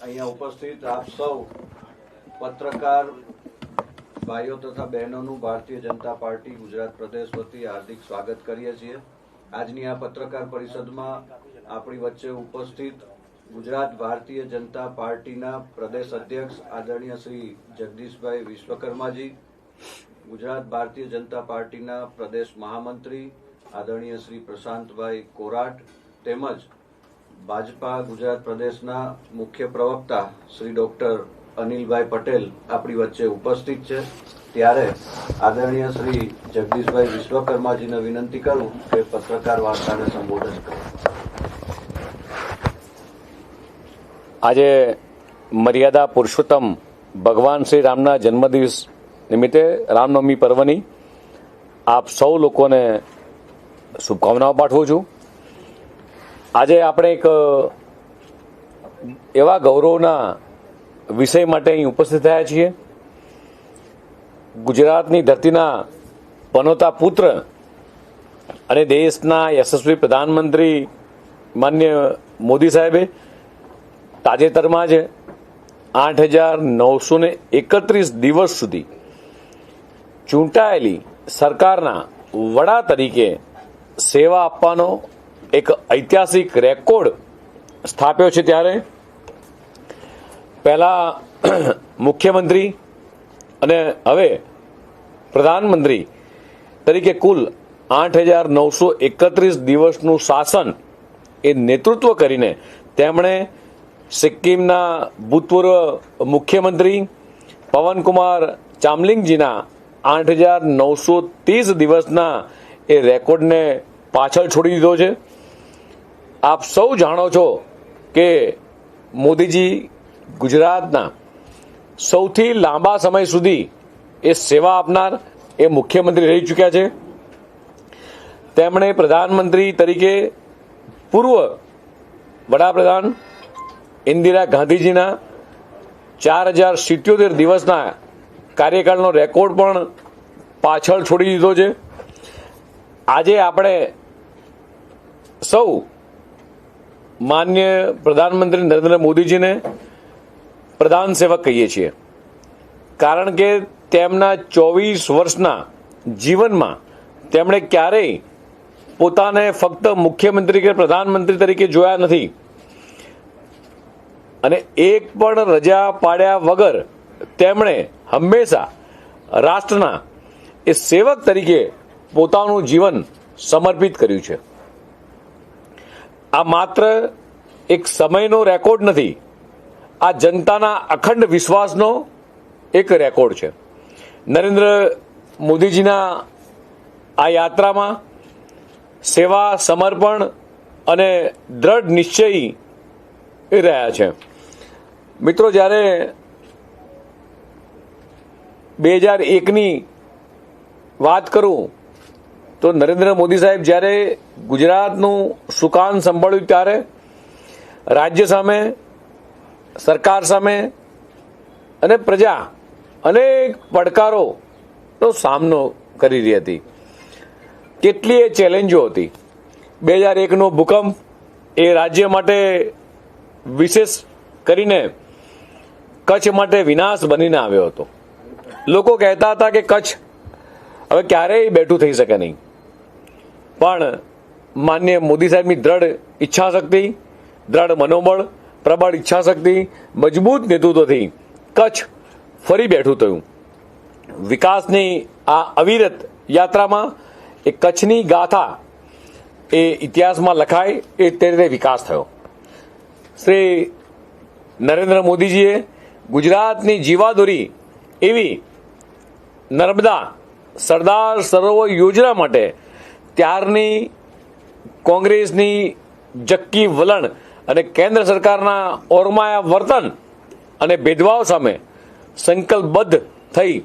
અહીંયા ઉપસ્થિત આપ સૌ પત્રકાર ભાઈઓ તથા બહેનોનું ભારતીય જનતા પાર્ટી ગુજરાત પ્રદેશ વતી હાર્દિક સ્વાગત કરીએ છીએ। આજની આ પત્રકાર પરિષદમાં આપણી વચ્ચે ઉપસ્થિત ગુજરાત ભારતીય જનતા પાર્ટીના પ્રદેશ અધ્યક્ષ આદરણીય શ્રી જગદીશભાઈ વિશ્વકર્માજી, ગુજરાત ભારતીય જનતા પાર્ટીના પ્રદેશ મહામંત્રી આદરણીય શ્રી પ્રશાંતભાઈ કોરાટ તેમજ ભાજપા ગુજરાત પ્રદેશના મુખ્ય પ્રવક્તા શ્રી ડોક્ટર અનિલભાઈ પટેલ આપણી વચ્ચે ઉપસ્થિત છે। ત્યારે આદરણીય શ્રી જગદીશભાઈ વિશ્વકર્માજીને વિનંતી કરું કે પત્રકાર વાર્તાને સંબોધન કરે। આજે મર્યાદા પુરુષોત્તમ ભગવાન શ્રી રામના જન્મદિવસ નિમિત્તે રામનવમી પર્વની આપ સૌ લોકોને શુભકામનાઓ પાઠવું છું। આજે આપણે એક એવા ગૌરવના વિષય માટે અહીં ઉપસ્થિત થયા છીએ। ગુજરાતની ધરતીના પનોતા પુત્ર અને દેશના યશસ્વી પ્રધાનમંત્રી માન્ય મોદી સાહેબે તાજેતરમાં જ 8,931 દિવસ સુધી ચૂંટાયેલી સરકારના વડા તરીકે સેવા આપવાનો એક ઐતિહાસિક રેકોર્ડ સ્થાપ્યો છે। ત્યારે પહેલા મુખ્યમંત્રી અને હવે પ્રધાનમંત્રી તરીકે કુલ 8,931 દિવસનું શાસન એ નેતૃત્વ કરીને તેમણે સિક્કિમના ભૂતપૂર્વ મુખ્યમંત્રી પવનકુમાર ચામલિંગજીના 8,930 દિવસના એ રેકોર્ડને પાછળ છોડી દીધો છે। આપ સૌ જાણો છો કે મોદીજી ગુજરાતના સૌથી લાંબા સમય સુધી એ સેવા આપનાર એ મુખ્યમંત્રી રહી ચૂક્યા છે। તેમણે પ્રધાનમંત્રી તરીકે પૂર્વ વડાપ્રધાન ઇન્દિરા ગાંધીજીના 4,077 દિવસના કાર્યકાળનો રેકોર્ડ પણ પાછળ છોડી દીધો છે। આજે આપણે સૌ માન્ય પ્રધાનમંત્રી નરેન્દ્ર મોદીજીને પ્રધાન સેવક કહીએ છીએ, કારણ કે તેમના 24 વર્ષના જીવનમાં તેમણે ક્યારેય પોતાને ફક્ત મુખ્યમંત્રી કે પ્રધાનમંત્રી તરીકે જોયા નથી અને એક પણ રજા પાડ્યા વગર તેમણે હંમેશા રાષ્ટ્રના એ સેવક તરીકે પોતાનું જીવન સમર્પિત કર્યું છે। આ માત્ર એક સમયનો રેકોર્ડ નથી, આ જનતાના અખંડ વિશ્વાસનો એક રેકોર્ડ છે। નરેન્દ્ર મોદીજીના આ યાત્રામાં સેવા, સમર્પણ અને દ્રઢ નિશ્ચય રહ્યા છે। મિત્રો, જ્યારે 2001ની વાત કરું તો નરેન્દ્ર મોદી સાહેબ જ્યારે ગુજરાતનું સુકાન સંભાળ્યું ત્યારે રાજ્ય સામે, સરકાર સામે અને પ્રજા અનેક પડકારોનો સામનો કરી રહી હતી। કેટલીય ચેલેન્જો હતી। 2001નો ભૂકંપ એ રાજ્ય માટે, વિશેષ કરીને કચ્છ માટે વિનાશ બનીને આવ્યો હતો। લોકો કહેતા હતા કે કચ્છ હવે ક્યારેય બેઠું થઈ શકે નહીં, પણ માન્ય મોદી સાહેબની દ્રઢ ઈચ્છાશક્તિ, દ્રઢ મનોબળ, પ્રબળ ઈચ્છાશક્તિ, મજબૂત નેતૃત્વથી કચ્છ ફરી બેઠું થયું। વિકાસની આ અવિરત યાત્રામાં એ કચ્છની ગાથા એ ઇતિહાસમાં લખાય એ તે રીતે વિકાસ થયો। શ્રી નરેન્દ્ર મોદીજીએ ગુજરાતની જીવાદોરી એવી નર્મદા સરદાર સરોવર યોજના માટે ત્યારની કોંગ્રેસની જક્કી વલણ અને કેન્દ્ર સરકારના ઓરમાયા વર્તન અને ભેદભાવ સામે સંકલ્પબદ્ધ થઈ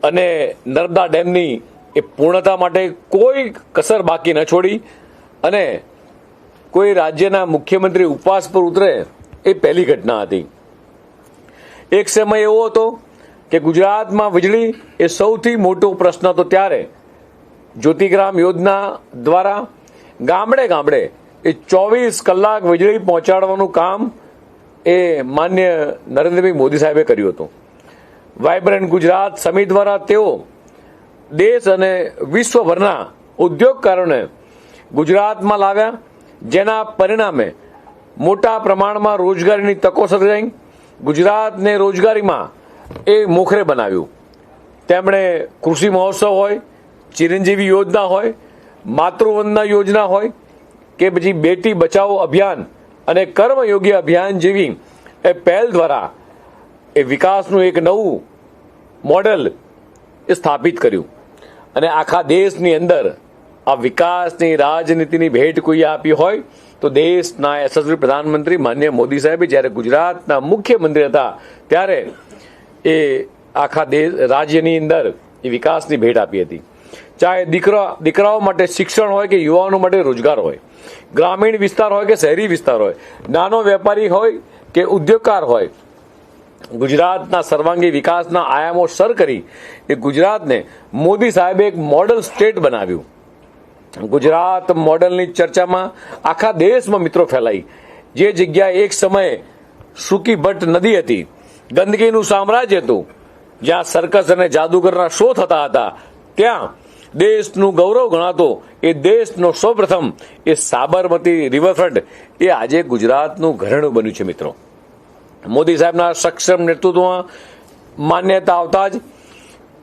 અને નર્મદા ડેમની એ પૂર્ણતા માટે કોઈ કસર બાકી ન છોડી અને કોઈ રાજ્યના મુખ્યમંત્રી ઉપવાસ પર ઉતરે એ પહેલી ઘટના હતી। એક સમય એવો હતો કે ગુજરાતમાં વીજળી એ સૌથી મોટો પ્રશ્ન હતો। ત્યારે જ્યોતિગ્રામ યોજના દ્વારા ગામડે ગામડે એ 24 કલાક વીજળી પહોંચાડવાનું કામ એ માન્ય નરેન્દ્રભાઈ મોદી સાહેબે કર્યું હતું. વાઇબ્રન્ટ ગુજરાત સમિટ દ્વારા તેઓ દેશ અને વિશ્વભરના ઉદ્યોગકારોને ગુજરાતમાં લાવ્યા, જેના પરિણામે મોટા પ્રમાણમાં રોજગારીની તકો સર્જાઈ. ગુજરાતને રોજગારીમાં એ મોખરે બનાવ્યું. તેમણે કૃષિ મહોત્સવ હોય, ચિરંજીવી યોજના હોય, માતૃવંદના યોજના હોય કે પછી બેટી બચાવો અભિયાન અને કર્મયોગી અભિયાન જેવી એ પહેલ દ્વારા એ વિકાસનું એક નવું મોડેલ એ સ્થાપિત કર્યું. અને આખા દેશની અંદર આ વિકાસની રાજનીતિની ભેટ કોઈ આપી હોય તો દેશના યશસ્વી પ્રધાનમંત્રી માનનીય મોદી સાહેબે જ્યારે ગુજરાતના મુખ્યમંત્રી હતા ત્યારે એ આખા દેશ રાજ્યની અંદર એ વિકાસની ભેટ આપી હતી. ચાહે દીકરાઓ માટે શિક્ષણ હોય કે યુવાનો માટે રોજગાર હોય, ગ્રામીણ વિસ્તાર હોય કે શહેરી વિસ્તાર હોય, નાનો વેપારી હોય કે ઉદ્યોગકાર હોય, ગુજરાતના સર્વાંગી વિકાસના આયામો સર કરી એ ગુજરાતને મોદી સાહેબે એક મોડલ સ્ટેટ બનાવ્યું. ગુજરાત મોડલની ચર્ચામાં આખા દેશમાં મિત્રો ફેલાઈ. જે જગ્યાએ એક સમયે સૂકી ભટ્ટ નદી હતી, ગંદકીનું સામ્રાજ્ય હતું, જ્યાં સર્કસ અને જાદુગરના શો થતા હતા, ત્યાં દેશનું ગૌરવ ગણાતો એ દેશનો સૌપ્રથમ એ સાબરમતી રિવરફ્રન્ટ એ આજે ગુજરાતનું ઘરેણું બન્યું છે. મિત્રો, મોદી સાહેબના સક્ષમ નેતૃત્વમાં માન્યતા આવતા જ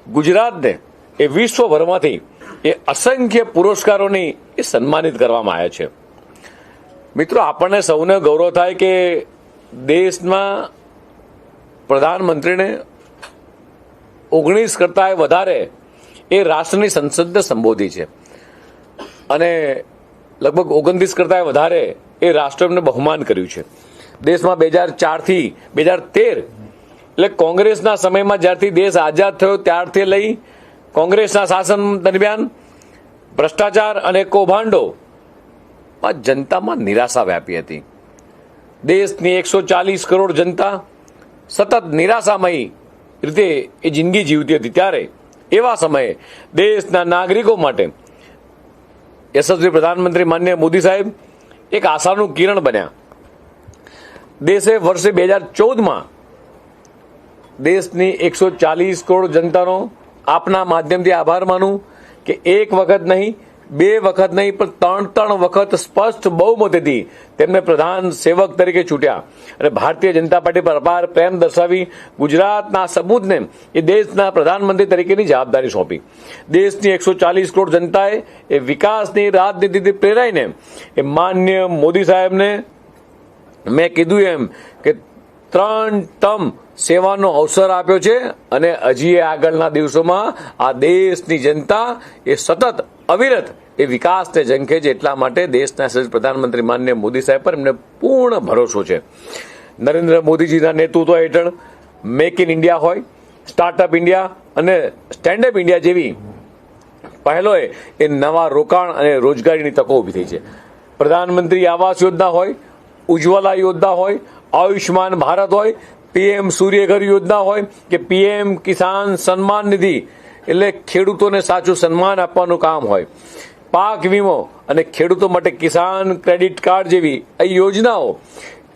ગુજરાતને એ વિશ્વભરમાંથી એ અસંખ્ય પુરસ્કારોની એ સન્માનિત કરવામાં આવ્યા છે. મિત્રો, આપણને સૌને ગૌરવ થાય કે દેશમાં પ્રધાનમંત્રીને 19 કરતાં વધારે એ રાષ્ટ્રની સંસદને સંબોધી છે અને લગભગ 29 કરતાં વધારે એ રાષ્ટ્રને બહુમાન કર્યું છે. દેશમાં 2004 થી 2013 એટલે કોંગ્રેસના સમયમાં જ્યારથી દેશ આઝાદ થયો ત્યારથી લઈ કોંગ્રેસના શાસન દરમિયાન ભ્રષ્ટાચાર અને કૌભાંડો જનતામાં નિરાશા વ્યાપી હતી. દેશની 140 કરોડ જનતા સતત નિરાશામય રીતે એ જિંદગી જીવતી હતી. ત્યારે એવા સમયે દેશના નાગરિકો માટે યશસ્વી પ્રધાનમંત્રી માનનીય મોદી સાહેબ એક આશાનું કિરણ બન્યા. દેશે વર્ષે 2014માં દેશની 140 કરોડ જનતાનો આપના માધ્યમથી આભાર માનું કે એક વખત નહીં, બે વખત નહીં, પણ ત્રણ વખત સ્પષ્ટ બહુમતીથી તેમને પ્રધાન સેવક તરીકે ચૂંટ્યા અને ભારતીય જનતા પાર્ટી પર અપાર પ્રેમ દર્શાવી ગુજરાતના સપૂતને એ દેશના પ્રધાનમંત્રી તરીકેની જવાબદારી સોંપી. દેશની 140 કરોડ જનતાએ એ વિકાસની રાજનીતિથી પ્રેરાઈને એ માન્ય મોદી સાહેબને મેં કીધું એમ કે 3 ટર્મ સેવાનો અવસર આપ્યો છે અને હજી આગળના દિવસોમાં આ દેશની જનતા એ સતત અવિરત એ વિકાસને ઝંખે છે. એટલા માટે દેશના પ્રધાનમંત્રી માનનીય મોદી સાહેબ પર એમને પૂર્ણ ભરોસો છે. નરેન્દ્ર મોદીજીના નેતૃત્વ હેઠળ મેક ઇન ઇન્ડિયા હોય, સ્ટાર્ટઅપ ઇન્ડિયા અને સ્ટેન્ડઅપ ઇન્ડિયા જેવી પહેલોએ એ નવા રોકાણ અને રોજગારીની તકો ઊભી થઈ છે. પ્રધાનમંત્રી આવાસ યોજના હોય, ઉજ્જવલા યોજના હોય, આયુષ્માન ભારત હોય, પીએમ સૂર્યઘર યોજના હોય કે પીએમ કિસાન સન્માન નિધિ એટલે ખેડૂતોને સાચું સન્માન આપવાનું કામ હોય, પાક વીમો અને ખેડૂતો માટે કિસાન ક્રેડિટ કાર્ડ જેવી આ યોજનાઓ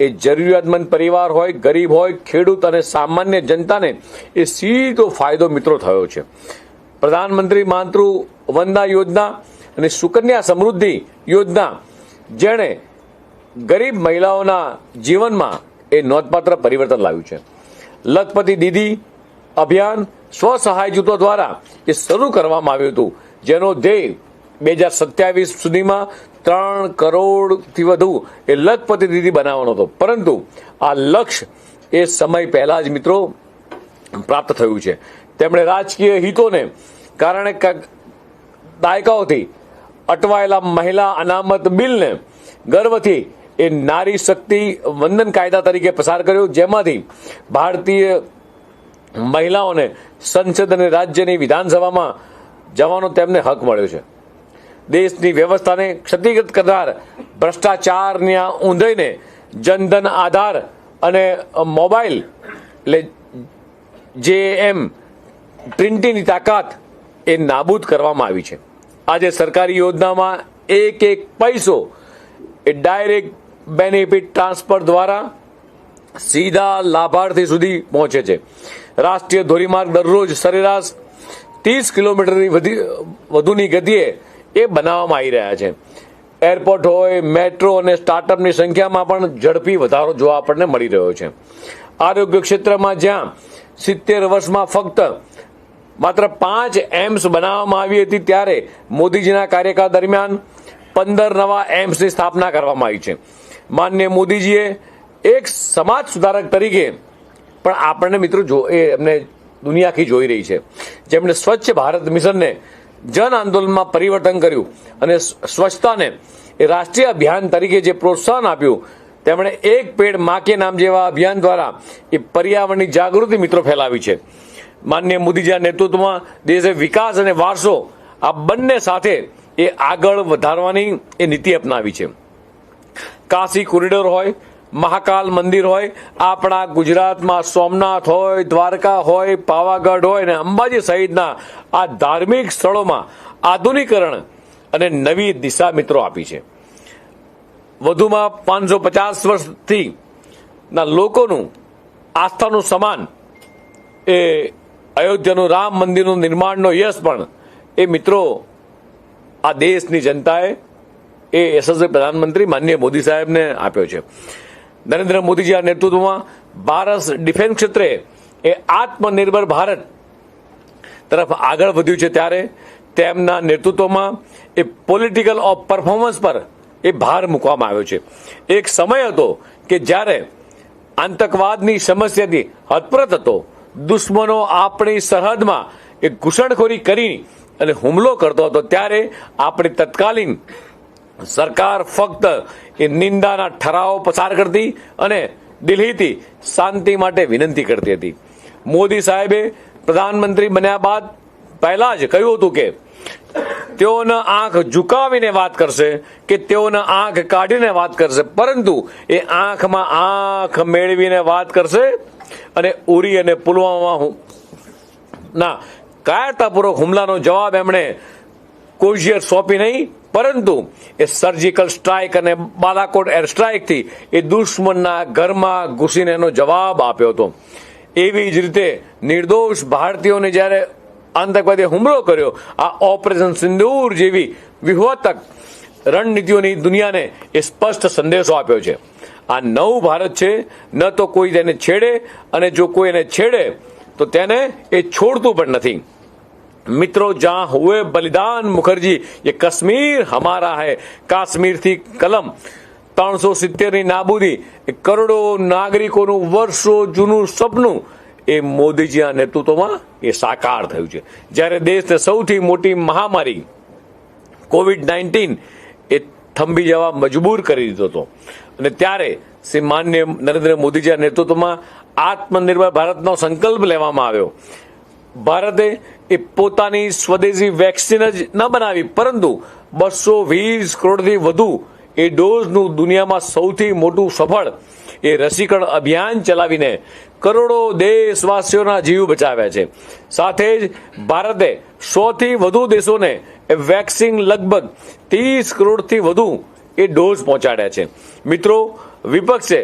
એ જરૂરિયાતમંદ પરિવાર હોય, ગરીબ હોય, ખેડૂત અને સામાન્ય જનતાને એ સીધો ફાયદો મિત્રો થયો છે. પ્રધાનમંત્રી માતૃ વંદના યોજના અને સુકન્યા સમૃદ્ધિ યોજના જેણે ગરીબ મહિલાઓના જીવનમાં એ નોંધપાત્ર પરિવર્તન લાવ્યું છે. લખપતિ દીદી અભિયાન સ્વસહાય જૂથો દ્વારા એ શરૂ કરવામાં આવ્યું હતું, જેનો ધ્યેય 2027 સુધીમાં 3 કરોડથી વધુ એ લખપતિ દીદી બનાવવાનો હતો. પરંતુ આ લક્ષ્ય એ સમય પહેલા જ મિત્રો પ્રાપ્ત થયું છે. તેમણે રાજકીય હિતોને કારણે દાયકાઓથી અટવાયેલા મહિલા અનામત બિલને ગર્વથી એ નારી શક્તિ વંદન કાયદા તરીકે પસાર કર્યો, જેમાંથી ભારતીય મહિલાઓને સંસદ અને રાજ્યની વિધાનસભામાં જવાનો તેમને હક મળ્યો છે. દેશની વ્યવસ્થાને ક્ષતિગ્રસ્ત કરનાર ભ્રષ્ટાચારની ઊંધઈને જનધન આધાર અને મોબાઈલ એટલે જેએમ ટ્રિનિટીની તાકાત એ નાબૂદ કરવામાં આવી છે. આજે સરકારી યોજનામાં એક પૈસો એ ડાયરેક્ટ બેનિફિટ ટ્રાન્સફર દ્વારા સીધા લાભાર્થી સુધી પહોંચે છે. રાષ્ટ્રીય ધોરીમાર્ગ દરરોજ સરેરાશ 30 કિલોમીટરની વધુની ગતિએ એ બનાવવામાં આવી રહ્યા છે. એરપોર્ટ હોય, મેટ્રો અને સ્ટાર્ટઅપની સંખ્યામાં પણ ઝડપી વધારો જોવા આપણને મળી રહ્યો છે. આરોગ્ય ક્ષેત્રમાં જ્યાં 70 વર્ષમાં ફક્ત માત્ર 5 એમ્સ બનાવવામાં આવી હતી, ત્યારે મોદીજીના કાર્યકાળ દરમિયાન 15 નવા એમ્સની સ્થાપના કરવામાં આવી છે. માનનીય મોદીજીએ એક સમાજ સુધારક તરીકે પણ આપણને મિત્રો એમને દુનિયા આખી જોઈ રહી છે, જેમણે સ્વચ્છ ભારત મિશનને જન આંદોલનમાં પરિવર્તન કર્યું અને સ્વચ્છતાને એ રાષ્ટ્રીય અભિયાન તરીકે જે પ્રોત્સાહન આપ્યું. તેમણે એક પેડ માં કે નામ જેવા અભિયાન દ્વારા એ પર્યાવરણની જાગૃતિ મિત્રો ફેલાવી છે. માનનીય મોદીજીના નેતૃત્વમાં દેશે વિકાસ અને વારસો આ બંને સાથે એ આગળ વધારવાની એ નીતિ અપનાવી છે. કાશી કોરિડોર હોય, મહાકાલ મંદિર હોય, આપણા ગુજરાતમાં સોમનાથ હોય, દ્વારકા હોય, પાવાગઢ હોય અને અંબાજી સહિતના આ ધાર્મિક સ્થળોમાં આધુનિકરણ અને નવી દિશા મિત્રો આપી છે. વધુમાં 550 વર્ષથી ના લોકોનું આસ્થાનું સમાન એ અયોધ્યાનું રામ મંદિરનું નિર્માણનો યશ પણ એ મિત્રો આ દેશની જનતાએ એ યશસ્વી પ્રધાનમંત્રી માનનીય મોદી સાહેબને આપ્યો છે. નરેન્દ્ર મોદીજીના નેતૃત્વમાં ભારત ડિફેન્સ ક્ષેત્રે એ આત્મનિર્ભર ભારત તરફ આગળ વધ્યું છે, ત્યારે તેમના નેતૃત્વમાં એ પોલિટિકલ ઓફ પરફોર્મન્સ પર એ ભાર મૂકવામાં આવ્યો છે. એક સમય હતો કે જ્યારે આતંકવાદની સમસ્યાથી હતપ્રત હતો. દુશ્મનો આપણી સરહદમાં એ ઘૂસણખોરી કરી અને હુમલો કરતો હતો, ત્યારે આપણી તત્કાલીન સરકાર ફક્ત એ નિંદાના ઠરાવો પસાર કરતી અને દિલ્હીથી શાંતિ માટે વિનંતી કરતી હતી. મોદી સાહેબે પ્રધાનમંત્રી બન્યા બાદ પહેલા જ કહ્યું હતું કે તેઓના આંખ ઝુકાવીને વાત કરશે કે તેઓના આંખ કાઢીને વાત કરશે, પરંતુ એ આંખમાં આંખ મેળવીને વાત કરશે. અને ઉરી અને પુલવામા ના કાયરતાપૂર્વક હુમલાનો જવાબ એમણે કોઝિયર સોંપી નહીં, પરંતુ એ સર્જિકલ સ્ટ્રાઇક અને બાલાકોટ એર સ્ટ્રાઇકથી એ દુશ્મનના ઘરમાં ઘૂસીને એનો જવાબ આપ્યો હતો. એવી જ રીતે નિર્દોષ ભારતીયોને જ્યારે આતંકવાદીએ હુમલો કર્યો, આ ઓપરેશન સિંદૂર જેવી વ્યૂહાત્મક રણનીતિઓની દુનિયાને એ સ્પષ્ટ સંદેશો આપ્યો છે. આ નવું ભારત છે, ન તો કોઈ તેને છેડે, અને જો કોઈ એને છેડે તો તેને એ છોડતું પણ નથી. મિત્રો, જહાં હુએ બલિદાન મુખર્જી, ये कश्मीर हमारा है. કાશ્મીરથી કલમ 370ની નાબૂદી એ કરોડો નાગરિકોનું વર્ષો જૂનું સપનું એ મોદીજીના નેતૃત્વમાં એ સાકાર થયું છે. જ્યારે દેશને સૌથી મોટી મહામારી COVID-19 એ થંભી જવા મજબૂર કરી દીધો હતો, અને ત્યારે શ્રી માનનીય નરેન્દ્ર મોદીજીના નેતૃત્વમાં આત્મનિર્ભર ભારતનો સંકલ્પ લેવામાં આવ્યો. ભારતે એ પોતાની સ્વદેશી વેક્સિન જ ન બનાવી, પરંતુ 220 કરોડથી વધુ એ ડોઝનું દુનિયામાં સૌથી મોટું સફળ એ રસીકરણ અભિયાન ચલાવીને કરોડો દેશવાસીઓના જીવ બચાવ્યા છે. સાથે જ ભારતે 100થી વધુ દેશોને એ વેક્સિન લગભગ 30 કરોડથી વધુ એ ડોઝ પહોંચાડ્યા છે. મિત્રો, વિપક્ષે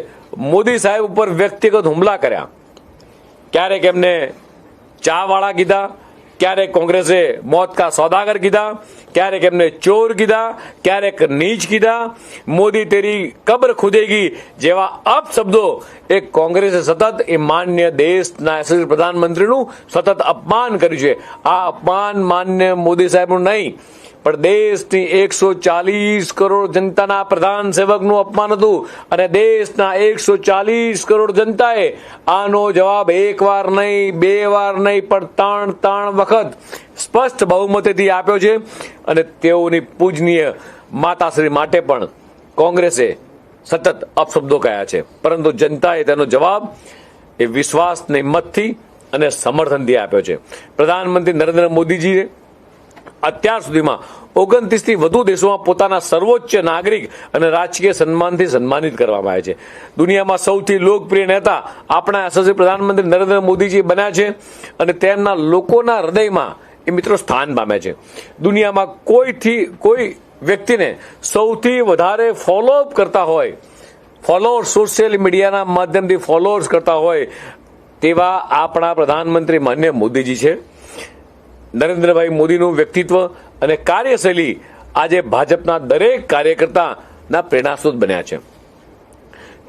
મોદી સાહેબ ઉપર વ્યક્તિગત હુમલા કર્યા. ક્યારેક એમને ચાવાળા કીધા, ક્યારેક કોંગ્રેસે મોત કા સોદાગર કીધા, ક્યારેક એમને ચોર કીધા, ક્યારેક નીચ કીધા. મોદી તેરી કબ્ર ખુદેગી જેવા અપશબ્દો એ કોંગ્રેસે સતત એ માન્ય દેશના યશસ્વી પ્રધાનમંત્રીનું સતત અપમાન કર્યું છે. આ અપમાન માન્ય મોદી સાહેબનું નહીં, પણ દેશની 140 કરોડ જનતાના પ્રધાન સેવકનું અપમાન હતું, અને દેશના 140 કરોડ જનતાએ આનો જવાબ એક વાર નહીં, 2 વાર નહીં, પણ 3 વખત સ્પષ્ટ બહુમતીથી આપ્યો છે. અને તેઓની પૂજનીય માતાશ્રી માટે પણ કોંગ્રેસે સતત અપશબ્દો કહ્યા છે, પરંતુ જનતાએ તેનો જવાબ એ વિશ્વાસની મતથી અને સમર્થનથી આપ્યો છે. પ્રધાનમંત્રી નરેન્દ્ર મોદીજીએ અત્યાર સુધીમાં 29થી વધુ દેશોમાં પોતાના સર્વોચ્ચ નાગરિક અને રાજકીય સન્માનથી સન્માનિત કરવામાં આવ્યા છે. દુનિયામાં સૌથી લોકપ્રિય નેતા આપણા યશસ્વી પ્રધાનમંત્રી નરેન્દ્ર મોદીજી બન્યા છે, અને તેમના લોકોના હૃદયમાં એ મિત્રો સ્થાન પામે છે. દુનિયામાં કોઈ વ્યક્તિને સૌથી વધારે ફોલોઅપ કરતા હોય ફોલોઅર્સ સોશિયલ મીડિયાના માધ્યમથી ફોલોઅર્સ કરતા હોય તેવા આપણા પ્રધાનમંત્રી માન્ય મોદીજી છે. નરેન્દ્રભાઈ મોદીનું વ્યક્તિત્વ અને કાર્યશૈલી આજે ભાજપના દરેક કાર્યકર્તાના પ્રેરણાસ્ત્રોત બન્યા છે.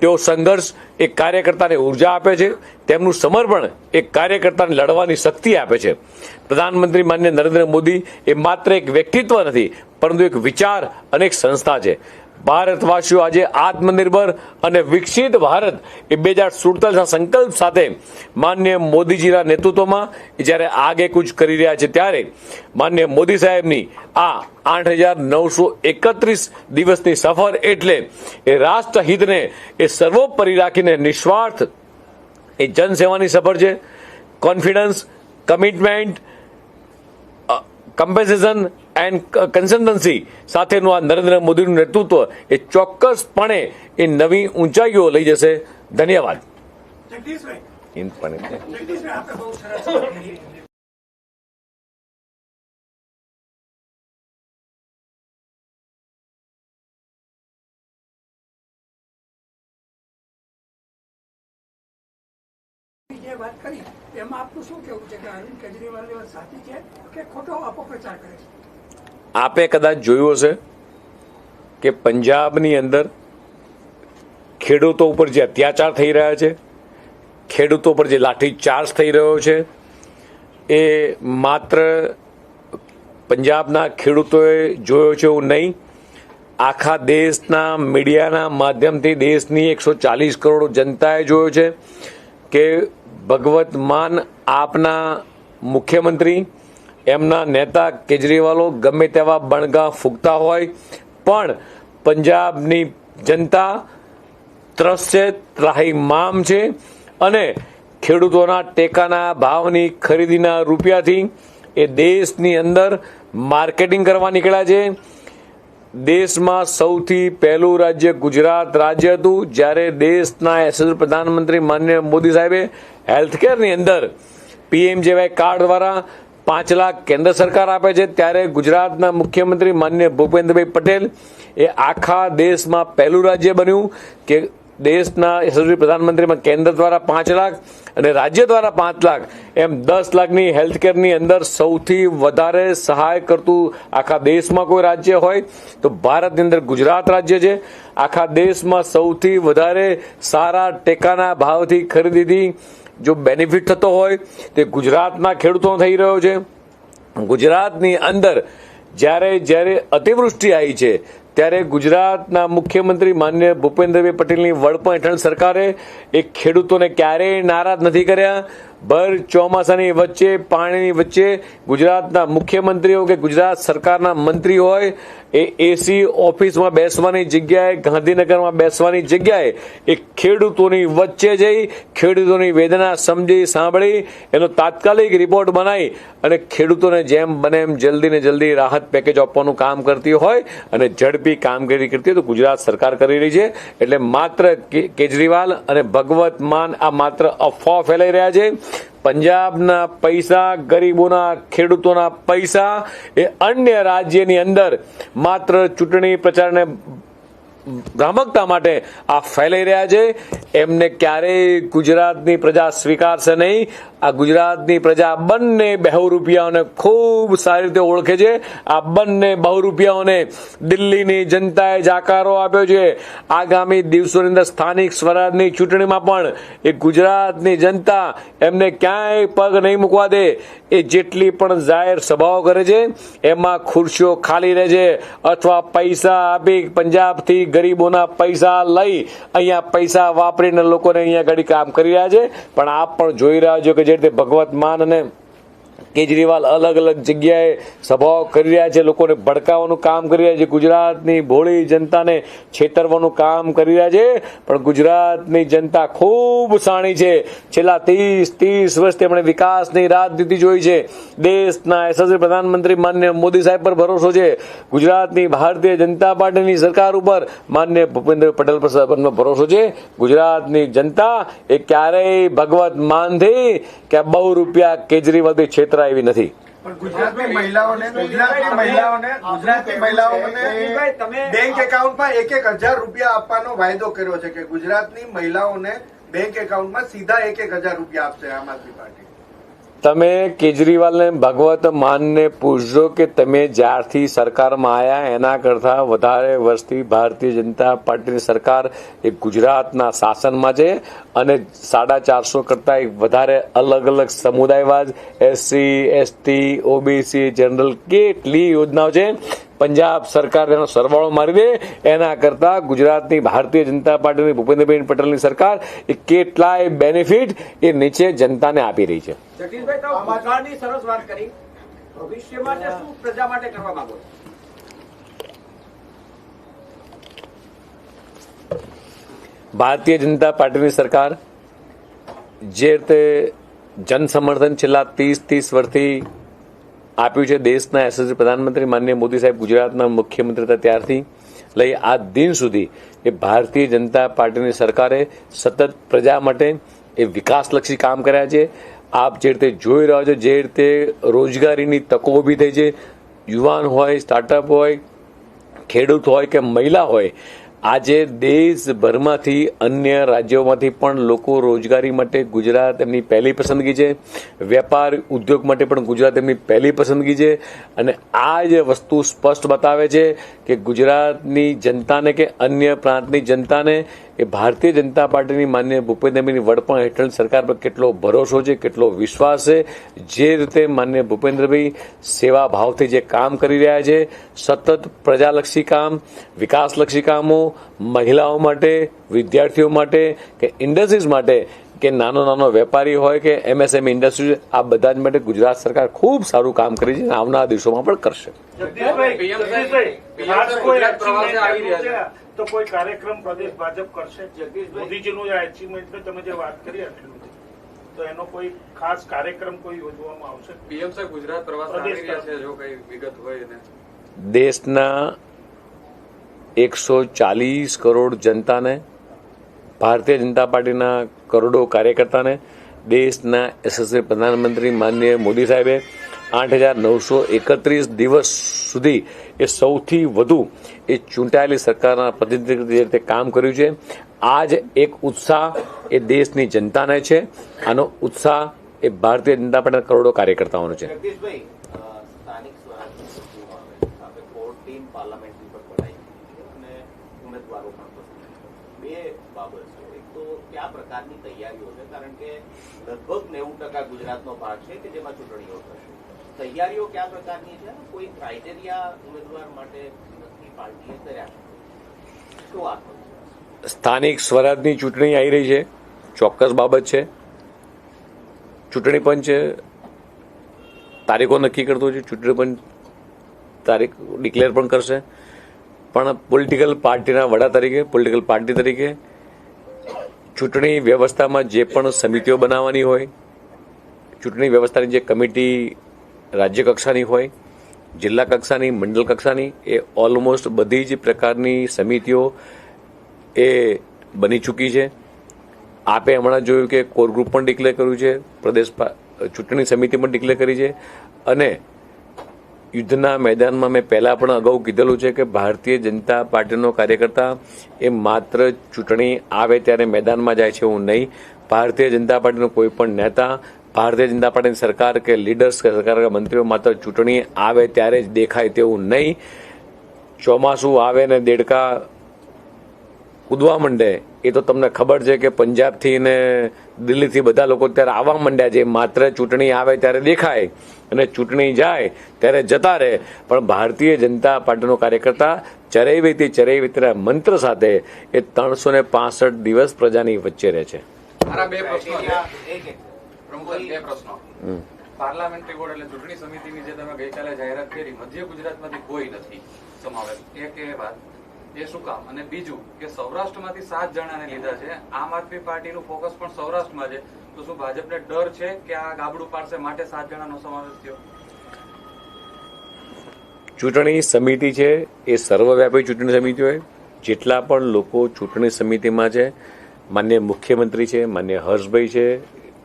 તેઓ સંઘર્ષ એક કાર્યકર્તાને ઉર્જા આપે છે, તેમનું સમર્પણ એક કાર્યકર્તાને લડવાની શક્તિ આપે છે. પ્રધાનમંત્રી માન્ય નરેન્દ્ર મોદી એ માત્ર એક વ્યક્તિત્વ નથી, પરંતુ એક વિચાર અને એક સંસ્થા છે. ભારતવાસીઓ આજે આત્મનિર્ભર અને વિકસિત ભારત એ 2047 સંકલ્પ સાથે માન્ય મોદીજીના નેતૃત્વમાં જ્યારે આગેકૂચ કરી રહ્યા છે, ત્યારે માન્ય મોદી સાહેબની આ 8,931 દિવસની સફર એટલે એ રાષ્ટ્રહિતને એ સર્વોપરી રાખીને નિસ્વાર્થ એ જનસેવાની સફર છે. Confidence, commitment, compensation and consultancy સાથેનું આ નરેન્દ્ર મોદીનું નેતૃત્વ એ ચોક્કસપણે એ નવી ઊંચાઈઓ લઈ જશે. ધન્યવાદ. જે વાત કરી એમાં આપનું શું કહેવું છે કે અરવિંદ કેજરીવાલની વાત સાચી છે કે ખોટો અપપ્રચાર કરે છે? આપે કદાચ જોયું હશે કે પંજાબની અંદર ખેડૂતો ઉપર જે અત્યાચાર થઈ રહ્યા છે, ખેડૂતો પર જે લાઠીચાર્જ થઈ રહ્યો છે, એ માત્ર પંજાબના ખેડૂતોએ જોયો છે એવું નહીં, આખા દેશના મીડિયાના માધ્યમથી દેશની 140 કરોડ જનતાએ જોયો છે કે ભગવત માન આપના મુખ્યમંત્રી, એમના નેતા કેજરીવાલો ગમે તેવા બણગા ફૂંકતા હોય પણ પંજાબની જનતા ત્રસ્ત છે, ત્રાહિમામ છે અને ખેડૂતોના ટેકાના ભાવની ખરીદીના રૂપિયાથી એ દેશની અંદર માર્કેટિંગ કરવા નીકળ્યા છે. દેશમાં સૌથી પહેલું રાજ્ય ગુજરાત રાજ્ય હતું, જ્યારે દેશના યશસ્વી પ્રધાનમંત્રી માન્ય મોદી સાહેબે હેલ્થકેરની અંદર PMJY કાર્ડ દ્વારા 5 લાખ કેન્દ્ર સરકાર આપે છે, ત્યારે ગુજરાતના મુખ્યમંત્રી માન્ય ભૂપેન્દ્રભાઈ પટેલ એ આખા દેશમાં પહેલું રાજ્ય બન્યું કે દેશના યશસ્વી પ્રધાનમંત્રીમાં કેન્દ્ર દ્વારા 5 લાખ અને રાજ્ય દ્વારા 5 લાખ એમ 10 લાખની હેલ્થકેરની અંદર સૌથી વધારે સહાય કરતું આખા દેશમાં કોઈ રાજ્ય હોય તો ભારતની અંદર ગુજરાત રાજ્ય છે. આખા દેશમાં સૌથી વધારે સારા ટેકાના ભાવથી ખરીદીથી જો બેનિફિટ થતો હોય તે ગુજરાતના ખેડૂતોનો થઈ રહ્યો છે. ગુજરાતની અંદર જ્યારે અતિવૃષ્ટિ આવી છે ત્યારે ગુજરાતના મુખ્યમંત્રી માન્ય ભૂપેન્દ્રભાઈ પટેલની વડપણ હેઠળ સરકારે એ ખેડૂતોને ક્યારેય નારાજ નથી કર્યા. ભર ચોમાસાની વચ્ચે, પાણીની વચ્ચે ગુજરાતના મુખ્યમંત્રીઓ કે ગુજરાત સરકારના મંત્રી હોય એ એસી ઓફિસમાં બેસવાની જગ્યાએ, ગાંધીનગરમાં બેસવાની જગ્યાએ એ ખેડૂતોની વચ્ચે જઈ ખેડૂતોની વેદના સમજી સાંભળી એનો તાત્કાલિક રિપોર્ટ બનાવી અને ખેડૂતોને જેમ બને એમ જલ્દી ને જલ્દી રાહત પેકેજ આપવાનું કામ કરતી હોય અને ઝડપી કામગીરી કરતી હોય તો ગુજરાત સરકાર કરી રહી છે. એટલે માત્ર કેજરીવાલ અને ભગવત માન આ માત્ર અફવા ફેલાઈ રહ્યા છે. પંજાબના પૈસા, ગરીબોના, ખેડૂતોના પૈસા એ અન્ય રાજ્યની અંદર માત્ર ચૂંટણી પ્રચારને ભ્રામકતા માટે આ ફેલાઈ રહ્યા છે. એમને ક્યારેય ગુજરાતની પ્રજા સ્વીકારશે નહીં. આ ગુજરાતની પ્રજા બંને બહુરૂપિયાઓને ખૂબ સારી રીતે ઓળખે છે. આ બંને બહુરૂપિયાઓને દિલ્હીની જનતાએ જાકારો આપ્યો છે. આગામી દિવસોની અંદર સ્થાનિક સ્વરાજની ચૂંટણીમાં પણ એ ગુજરાતની જનતા એમને ક્યાંય પગ નહીં મૂકવા દે. એ જેટલી પણ જાહેર સભાઓ કરે છે એમાં ખુરશીઓ ખાલી રહે છે અથવા પૈસા આપી પંજાબથી ગરીબોના પૈસા લઈ અહીંયા પૈસા વાપરીને લોકોને અહીંયા ઘડી કામ કરી રહ્યા છે. પણ આપ પણ જોઈ રહ્યા છો કે જે રીતે ભગવત માન અને કેજરીવાલ અલગ અલગ જગ્યાએ સભાઓ કરી રહ્યા છે, લોકોને ભડકાવવાનું કામ કરી રહ્યા છે, ગુજરાતની ભોળી જનતાને છેતરવાનું કામ કરી રહ્યા છે. પણ ગુજરાતની જનતા ખૂબ શાણી છે. છેલ્લા 30 વર્ષ તેમણે વિકાસની રાજનીતિ જોઈ છે. દેશના યશસ્વી પ્રધાનમંત્રી માન્ય મોદી સાહેબ પર ભરોસો છે. ગુજરાતની ભારતીય જનતા પાર્ટીની સરકાર ઉપર માન્ય ભૂપેન્દ્ર પટેલ પરનો ભરોસો છે. ગુજરાતની જનતા એ ક્યારેય ભગવત માનથી કે બહુ રૂપિયા કેજરીવાલથી છેતરા એવી નથી. પણ ગુજરાતની મહિલાઓને બેંક એકાઉન્ટમાં 1,000 રૂપિયા આપવાનો વાયદો કર્યો છે કે ગુજરાતની મહિલાઓને બેંક એકાઉન્ટમાં સીધા 1,000 રૂપિયા આપશે આમ આદમી પાર્ટી. તમે કેજરીવાલને ભગવત માનને પૂછજો કે તમે જ્યારથી સરકારમાં આવ્યા એના કરતાં વધારે વર્ષથી ભારતીય જનતા પાર્ટીની સરકાર એ ગુજરાતના શાસનમાં છે અને 450 કરતાં વધારે અલગ અલગ સમુદાયવાદ એસસી એસટી ઓબીસી જનરલ કેટલી યોજનાઓ છે. પંજાબ સરકાર એનો સરવાળો મારી દે એના કરતા ગુજરાતની ભારતીય જનતા પાર્ટીની ભૂપેન્દ્રભાઈ પટેલની સરકાર એ કેટલાય બેનિફિટ એ નીચે જનતાને આપી રહી છે. જગદીશભાઈ, તો ભૂતકાળની સરસ વાત કરી, ભવિષ્ય માટે શું પ્રજા માટે કરવા માંગો છો? ભારતીય જનતા પાર્ટીની સરકાર જે રીતે જનસમર્થન છેલ્લા 30 વર્ષથી આપ્યું છે દેશના યશસ્વી પ્રધાનમંત્રી માનનીય મોદી સાહેબ ગુજરાતના મુખ્યમંત્રી હતા ત્યારથી લઈ આ દિન સુધી એ ભારતીય જનતા પાર્ટીની સરકારે સતત પ્રજા માટે એ વિકાસલક્ષી કામ કર્યા છે. આપ જે રીતે જોઈ રહ્યા છો, જે રીતે રોજગારીની તકો ઊભી થઈ છે, યુવાન હોય, સ્ટાર્ટઅપ હોય, ખેડૂત હોય કે મહિલા હોય, આજે દેશભરમાંથી અન્ય રાજ્યોમાંથી પણ લોકો રોજગારી માટે ગુજરાત એમની પહેલી પસંદગી છે. વેપાર ઉદ્યોગ માટે પણ ગુજરાત એમની પહેલી પસંદગી છે. અને આ જ વસ્તુ સ્પષ્ટ બતાવે છે કે ગુજરાતની જનતાને કે અન્ય પ્રાંતની જનતાને એ ભારતીય જનતા પાર્ટીની માન્ય ભૂપેન્દ્રભાઈની વડપણ હેઠળ સરકાર પર કેટલો ભરોસો છે, કેટલો વિશ્વાસ છે. જે રીતે માન્ય ભૂપેન્દ્રભાઈ સેવા ભાવથી જે કામ કરી રહ્યા છે, સતત પ્રજાલક્ષી કામ, વિકાસલક્ષી કામો, મહિલાઓ માટે, વિદ્યાર્થીઓ માટે કે ઇન્ડસ્ટ્રીઝ માટે કે નાનો વેપારી હોય કે એમએસએમઈ ઇન્ડસ્ટ્રી, આ બધા જ માટે ગુજરાત સરકાર ખૂબ સારું કામ કરી છે અને આવનારા દિવસોમાં પણ કરશે. તો કોઈ કાર્યક્રમ પ્રદેશ ભાજપ કરશે? મોદીજીનું આ એચિવમેન્ટ તમે જે વાત કરી આટલું, તો એનો કોઈ ખાસ કાર્યક્રમ કોઈ યોજવામાં આવશે? પીએમ સાહેબ ગુજરાત પ્રવાસ આવી રહ્યા છે, જો કઈ વિગત હોય ને. દેશના 140 કરોડ જનતાને, ભારતીય જનતા પાર્ટીના કરોડો કાર્યકર્તાને, દેશના યશસ્વી પ્રધાનમંત્રી માનનીય મોદી સાહેબે 8,931 દિવસ સુધી એ સૌથી વધુ એ ચૂંટાયેલી સરકારના પ્રતિનિધિત્વ રીતે કામ કર્યું છે. આ જ એક ઉત્સાહ એ દેશની જનતાને છે. આનો ઉત્સાહ એ ભારતીય જનતા પાર્ટીના કરોડો કાર્યકર્તાઓનો છે. જગદીશભાઈ, સ્થાનિક સ્વરાજની ચૂંટણીમાં આપણે 14 પાર્લામેન્ટરી પર પડાઈ અને ઉમેદવારો પણ પસંદ. બે બાબત છે. એક તો કયા પ્રકારની તૈયારીઓ છે, કારણ કે લગભગ 90% ગુજરાતનો ભાગ છે કે જેમાં ચૂંટણીઓ થશે. તૈયારીઓ કયા પ્રકારની છે? કોઈ ક્રાઇટેરિયા ઉમેદવાર માટે નક્કી પાર્ટીએ કર્યા છે? શું આત્મવિશ્વાસ? સ્થાનિક સ્વરાજની ચૂંટણી આવી રહી છે, ચોક્કસ બાબત છે. ચૂંટણી પંચ તારીખો નક્કી કરતો છે, ચૂંટણી પંચ તારીખ ડિક્લેર પણ કરશે. પણ પોલિટિકલ પાર્ટીના વડા તરીકે, પોલિટિકલ પાર્ટી તરીકે ચૂંટણી વ્યવસ્થામાં જે પણ સમિતિઓ બનાવવાની હોય, ચૂંટણી વ્યવસ્થાની જે કમિટી રાજ્ય કક્ષાની હોય, જિલ્લા કક્ષાની, મંડળ કક્ષાની, એ ઓલમોસ્ટ બધી જ પ્રકારની સમિતિઓ એ બની ચૂકી છે. આપે હમણાં જોયું કે કોર ગ્રુપ પણ ડિક્લેર કર્યું છે, પ્રદેશ ચૂંટણી સમિતિ પણ ડિક્લેર કરી છે. અને યુદ્ધના મેદાનમાં મેં પહેલા પણ અગાઉ કીધેલું છે કે ભારતીય જનતા પાર્ટીનો કાર્યકર્તા એ માત્ર ચૂંટણી આવે ત્યારે મેદાનમાં જાય છે એવું નહીં. ભારતીય જનતા પાર્ટીનો કોઈ પણ નેતા, ભારતીય જનતા પાર્ટીની સરકાર કે લીડર્સ કે સરકારના મંત્રીઓ માત્ર ચૂંટણી આવે ત્યારે જ દેખાય તેવું નહીં. ચોમાસું આવે ને દેડકા કૂદવા માંડે એ તો તમને ખબર છે કે પંજાબથી ને દિલ્હીથી બધા લોકો ત્યારે આવવા માંડ્યા છે. માત્ર ચૂંટણી આવે ત્યારે દેખાય અને ચૂંટણી જાય ત્યારે જતા રહે. પણ ભારતીય જનતા પાર્ટીનો કાર્યકર્તા ચરૈવેતી ચરૈવેતીના મંત્ર સાથે એ 365 દિવસ પ્રજાની વચ્ચે રહે છે. મારા બે પ્રશ્નો છે પ્રમુખ, બે પ્રશ્નો. પાર્લામેન્ટરી બોર્ડ એટલે ચૂંટણી સમિતિની જે તમે ગઈકાલે જાહેરાત કરી, મધ્ય ગુજરાતમાંથી કોઈ નથી સમાવેશ. એક એ વાત, એ શું કામ? અને બીજું કે સૌરાષ્ટ્રમાંથી 7 જણાને લીધા છે. આમ આદમી પાર્ટીનું ફોકસ પણ સૌરાષ્ટ્રમાં છે, તો શું ભાજપને ડર છે કે આ ગાબડું પાડશે માટે 7 જણાનો સમાવેશ થયો? ચૂંટણી સમિતિ છે એ સર્વવ્યાપી ચૂંટણી સમિતિ હોય. જેટલા પણ લોકો ચૂંટણી સમિતિમાં છે, માન્ય મુખ્યમંત્રી છે, માન્ય હર્ષભાઈ છે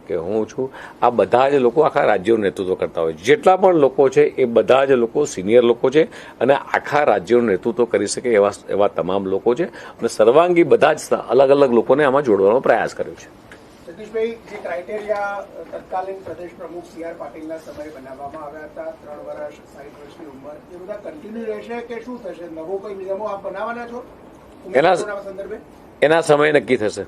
કે હું છું, આ બધા જ લોકો આખા રાજ્યનું નેતૃત્વ કરતા હોય. જેટલા પણ લોકો છે એ બધા જ લોકો સિનિયર લોકો છે અને આખા રાજ્યનું નેતૃત્વ કરી શકે એવા તમામ લોકો છે અને સર્વાંગી બધા જ અલગ અલગ લોકોને આમાં જોડવાનો પ્રયાસ કર્યો છે. સતીશભાઈ, જે ક્રાઇટેરિયા તત્કાલીન પ્રદેશ પ્રમુખ સી.આર. પાટીલના સમયે બનાવવામાં આવ્યા હતા, 3 વર્ષ 60 વર્ષની ઉંમર, એ બધા કન્ટિન્યુ રહેશે કે શું થશે? નવો કોઈ નિયમો આપ બનાવવાના છો ઉમેદવારોના સંદર્ભે? એના સમય નક્કી થશે.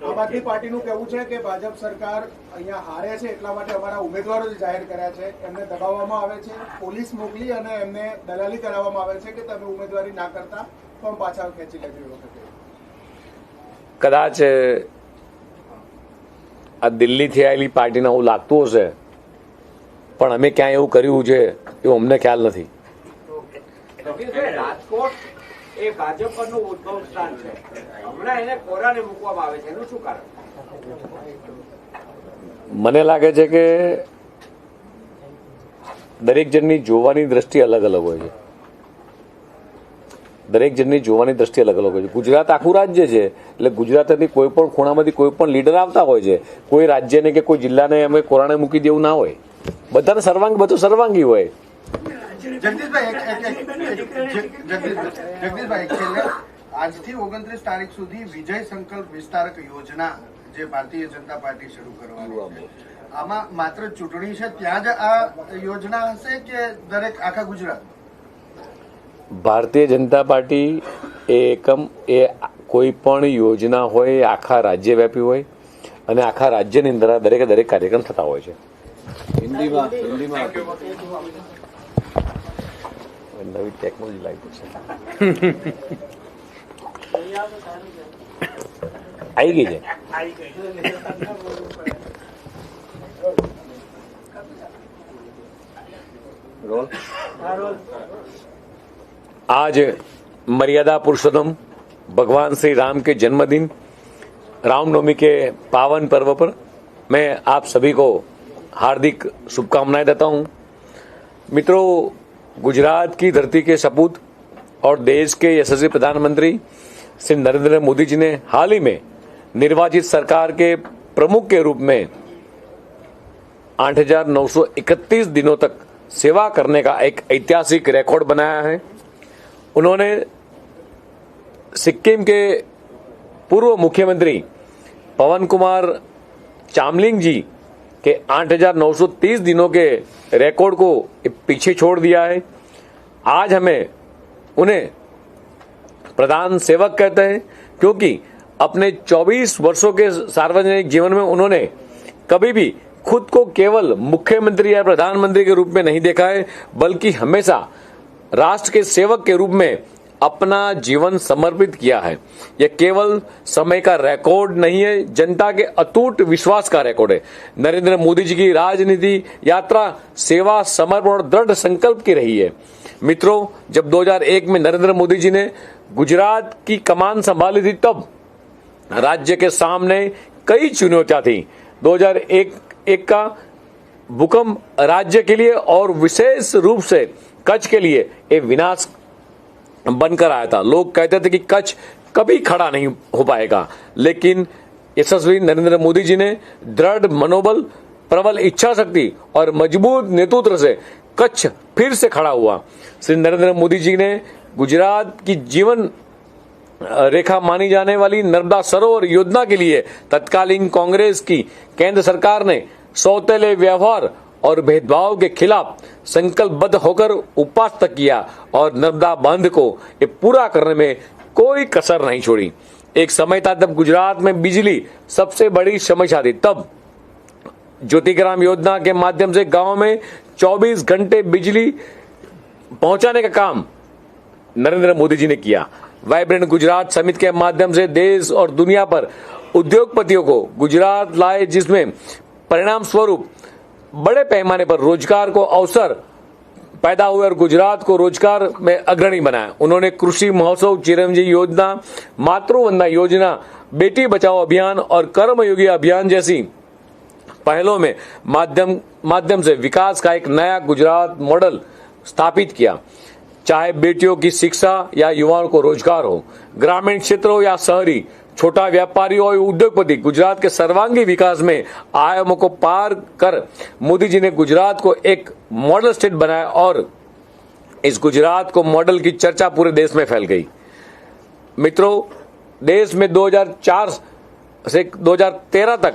આમ આદમી પાર્ટીનું કહેવું છે કે ભાજપ સરકાર અહીંયા હારે છે એટલા માટે અમારા ઉમેદવારો જે જાહેર કર્યા છે એમને દબાવવામાં આવે છે, પોલીસ મોકલી અને એમને દલાલી કરાવવામાં આવે છે કે તમે ઉમેદવારી ના કરતા ફોર્મ પાછા ખેંચી લેજો. કદાચ આ દિલ્હીથી આવેલી પાર્ટીને એવું લાગતું હશે, પણ અમે ક્યાંય એવું કર્યું છે એવું અમને ખ્યાલ નથી. રાજકોટ એ ભાજપનું ઉદ્ભવ સ્થાન છે, હમણાં એને કોરાને મૂકવામાં આવે છે, એનું શું કારણ? મને લાગે છે કે દરેક જણની જોવાની દ્રષ્ટિ અલગ અલગ હોય છે. દરેક જણની જોવાની દ્રષ્ટિ અલગ અલગ હોય છે. ગુજરાત આખું રાજ્ય છે એટલે ગુજરાતની કોઈ પણ ખૂણામાંથી કોઈ પણ લીડર આવતા હોય છે. કોઈ રાજ્યને કે કોઈ જિલ્લાને અમે કોરાણે મૂકી દેવું ના હોય. બધાને બધું સર્વાંગી હોય. જગદીશભાઈ, છેલ્લે આજથી 29 તારીખ સુધી વિજય સંકલ્પ વિસ્તારક યોજના જે ભારતીય જનતા પાર્ટી શરૂ કરવાની છે, આમાં માત્ર ચૂંટણી છે ત્યાં જ આ યોજના હશે કે દરેક આખા ગુજરાત? ભારતીય જનતા પાર્ટી એ એકમ એ કોઈ પણ યોજના હોય એ આખા રાજ્યવ્યાપી હોય અને આખા રાજ્યની અંદર દરેકે દરેક કાર્યક્રમ થતા હોય છે. હિન્દીમાં નવી ટેકનોલોજી લાવી છે, આવી ગઈ છે. आज मर्यादा पुरुषोत्तम भगवान श्री राम के जन्मदिन रामनवमी के पावन पर्व पर मैं आप सभी को हार्दिक शुभकामनाएं देता हूं. मित्रों, गुजरात की धरती के सपूत और देश के यशस्वी प्रधानमंत्री श्री नरेंद्र मोदी जी ने हाल ही में निर्वाचित सरकार के प्रमुख के रूप में 8,931 दिनों तक सेवा करने का एक ऐतिहासिक रिकॉर्ड बनाया है. उन्होंने सिक्किम के पूर्व मुख्यमंत्री पवन कुमार चामलिंग जी के 8,930 दिनों के रिकॉर्ड को पीछे छोड़ दिया है. आज हमें उन्हें प्रधान सेवक कहते हैं क्योंकि अपने 24 वर्षों के सार्वजनिक जीवन में उन्होंने कभी भी खुद को केवल मुख्यमंत्री या प्रधानमंत्री के रूप में नहीं देखा है, बल्कि हमेशा राष्ट्र के सेवक के रूप में अपना जीवन समर्पित किया है. यह केवल समय का रिकॉर्ड नहीं है, जनता के अटूट विश्वास का रिकॉर्ड है. नरेंद्र मोदी जी की राजनीति यात्रा सेवा, समर्पण और दृढ़ संकल्प की रही है. मित्रों, जब 2001 में नरेंद्र मोदी जी ने गुजरात की कमान संभाली थी तब राज्य के सामने कई चुनौतियां थी. 2001 का भूकंप राज्य के लिए और विशेष रूप से कच्छ के लिए एक विनाश बनकर आया था. लोग कहते थे कि कच्छ कभी खड़ा नहीं हो पाएगा, लेकिन यशस्वी नरेंद्र मोदी जी ने दृढ़ मनोबल, प्रबल इच्छा शक्ति और मजबूत नेतृत्व से कच्छ फिर से खड़ा हुआ. श्री नरेंद्र मोदी जी ने गुजरात की जीवन रेखा मानी जाने वाली नर्मदा सरोवर योजना के लिए तत्कालीन कांग्रेस की केंद्र सरकार ने सौतेले व्यवहार और भेदभाव के खिलाफ संकल्पबद्ध होकर उपवास तक किया और नर्मदा बांध को ये पूरा करने में कोई कसर नहीं छोड़ी. एक समय था तब गुजरात में बिजली सबसे बड़ी समस्या थी. तब ज्योतिग्राम योजना के माध्यम से गांव में 24 घंटे बिजली पहुंचाने का काम नरेंद्र मोदी जी ने किया. वाइब्रेंट गुजरात समिट के माध्यम से देश और दुनिया पर उद्योगपतियों को गुजरात लाए, जिसमें परिणाम स्वरूप बड़े पैमाने पर रोजगार को अवसर पैदा हुए और गुजरात को रोजगार में अग्रणी बनाया. उन्होंने कृषि महोत्सव, चिरंजीवी योजना, मातृवंदना योजना, बेटी बचाओ अभियान और कर्मयोगी अभियान जैसी पहलों में माध्यम से विकास का एक नया गुजरात मॉडल स्थापित किया. चाहे बेटियों की शिक्षा या युवाओं को रोजगार हो, ग्रामीण क्षेत्र हो या शहरी, छोटा व्यापारियों और उद्योगपति गुजरात के सर्वांगीण विकास में आयामों को पार कर मोदी जी ने गुजरात को एक मॉडल स्टेट बनाया और इस गुजरात को मॉडल की चर्चा पूरे देश में फैल गई। मित्रों, देश में 2004 से 2013 तक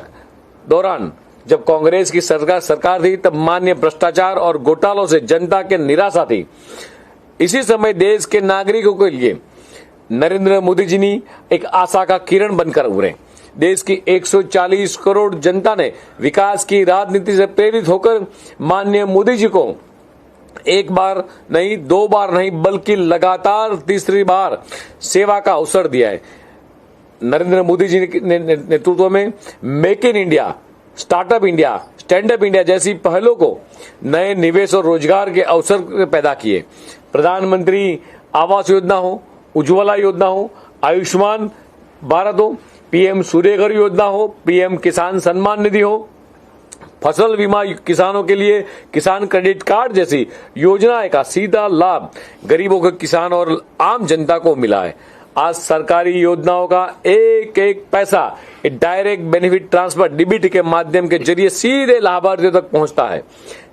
दौरान जब कांग्रेस की सरकार थी तब मान्य भ्रष्टाचार और घोटालों से जनता के निराशा थी। इसी समय देश के नागरिकों के लिए नरेंद्र मोदी जी ने एक आशा का किरण बनकर उभरे। देश की 140 करोड़ जनता ने विकास की राजनीति से प्रेरित होकर माननीय मोदी जी को एक बार नहीं, दो बार नहीं, बल्कि लगातार तीसरी बार सेवा का अवसर दिया है। नरेंद्र मोदी जी ने नेतृत्व में make in India, startup India, stand up India जैसी पहलों को नए निवेश और रोजगार के अवसर पैदा किए। प्रधानमंत्री आवास योजना हो, उज्ज्वला योजना हो, आयुष्मान भारत हो, पीएम सूर्यघर योजना हो, पीएम किसान सम्मान निधि हो, फसल बीमा किसानों के लिए किसान क्रेडिट कार्ड जैसी योजनाएं का सीधा लाभ गरीबों के किसान और आम जनता को मिला है। आज सरकारी योजनाओं का एक एक पैसा डायरेक्ट बेनिफिट ट्रांसफर डीबीटी के माध्यम के जरिए सीधे लाभार्थियों तक पहुंचता है।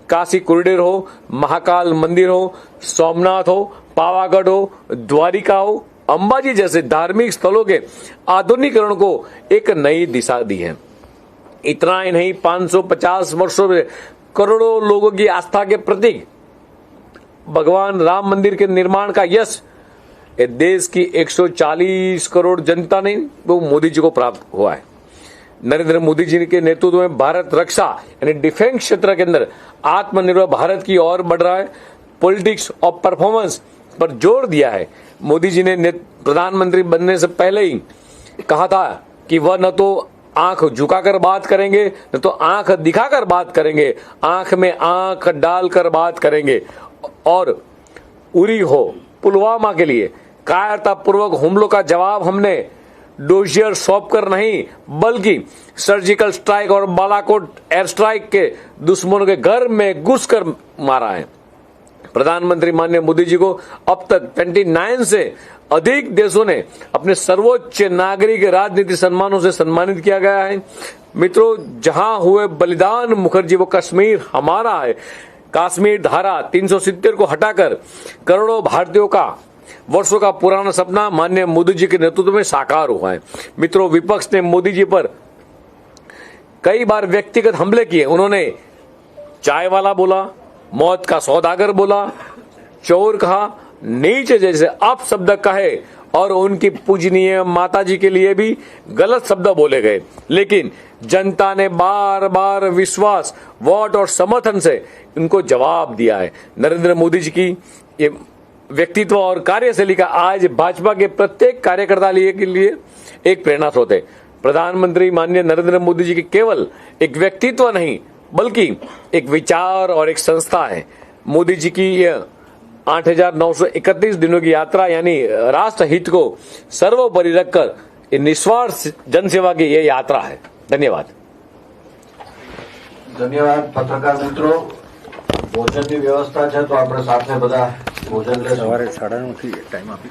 काशी कॉरिडोर हो, महाकाल मंदिर हो, सोमनाथ हो, पावागढ़ हो, द्वारिका हो, अंबाजी जैसे धार्मिक स्थलों के आधुनिकीकरण को एक नई दिशा दी है। इतना ही नहीं, 550 वर्षों में करोड़ों लोगों की आस्था के प्रतीक भगवान राम मंदिर के निर्माण का यश देश की 140 करोड़ जनता ने वो मोदी जी को प्राप्त हुआ है। नरेंद्र मोदी जी के नेतृत्व में भारत रक्षा यानी डिफेंस क्षेत्र के अंदर आत्मनिर्भर भारत की ओर बढ़ रहा है। पॉलिटिक्स और परफॉर्मेंस पर जोर दिया है। मोदी जी ने प्रधानमंत्री बनने से पहले ही कहा था कि वह न तो आंख झुकाकर बात करेंगे, न तो आंख दिखाकर बात करेंगे, आंख में आंख डालकर बात करेंगे। और उरी हो, पुलवामा के लिए कायरतापूर्वक हमलों का जवाब हमने डोजियर सौंप कर नहीं, बल्कि सर्जिकल स्ट्राइक और बालाकोट एयर स्ट्राइक के दुश्मनों के घर में घुसकर मारा है। प्रधानमंत्री माननीय मोदी जी को अब तक 29 से अधिक देशों ने अपने सर्वोच्च नागरिक राजनीतिक सम्मानों से सम्मानित किया गया है। मित्रों, जहां हुए बलिदान मुखर्जी वो कश्मीर हमारा है। कश्मीर धारा 370 को हटाकर करोड़ों भारतीयों का वर्षों का पुराना सपना माननीय मोदी जी के नेतृत्व में साकार हुआ है। मित्रों, विपक्ष ने मोदी जी पर कई बार व्यक्तिगत हमले किए। उन्होंने चाय वाला बोला, मौत का सौदागर बोला, चोर कहा, नीचे जैसे अपशब्द कहे और उनकी पूजनीय माता जी के लिए भी गलत शब्द बोले गए। लेकिन जनता ने बार बार विश्वास, वोट और समर्थन से उनको जवाब दिया है। नरेंद्र मोदी जी की ये व्यक्तित्व और कार्यशैली का आज भाजपा के प्रत्येक कार्यकर्ता के लिए एक प्रेरणा स्रोत है। प्रधानमंत्री माननीय नरेंद्र मोदी जी की केवल एक व्यक्तित्व नहीं, बल्कि एक विचार और एक संस्था है। मोदी जी की यह 8,931 दिनों की यात्रा यानी राष्ट्र हित को सर्वोपरि रखकर निस्वार्थ जनसेवा की यह यात्रा है। धन्यवाद। ધન્યવાદ પત્રકાર મિત્રો। ભોજનની વ્યવસ્થા છે તો આપણે સાથે બધા ભોજન લેશું। સવારે 9:30 ટાઈમ આપી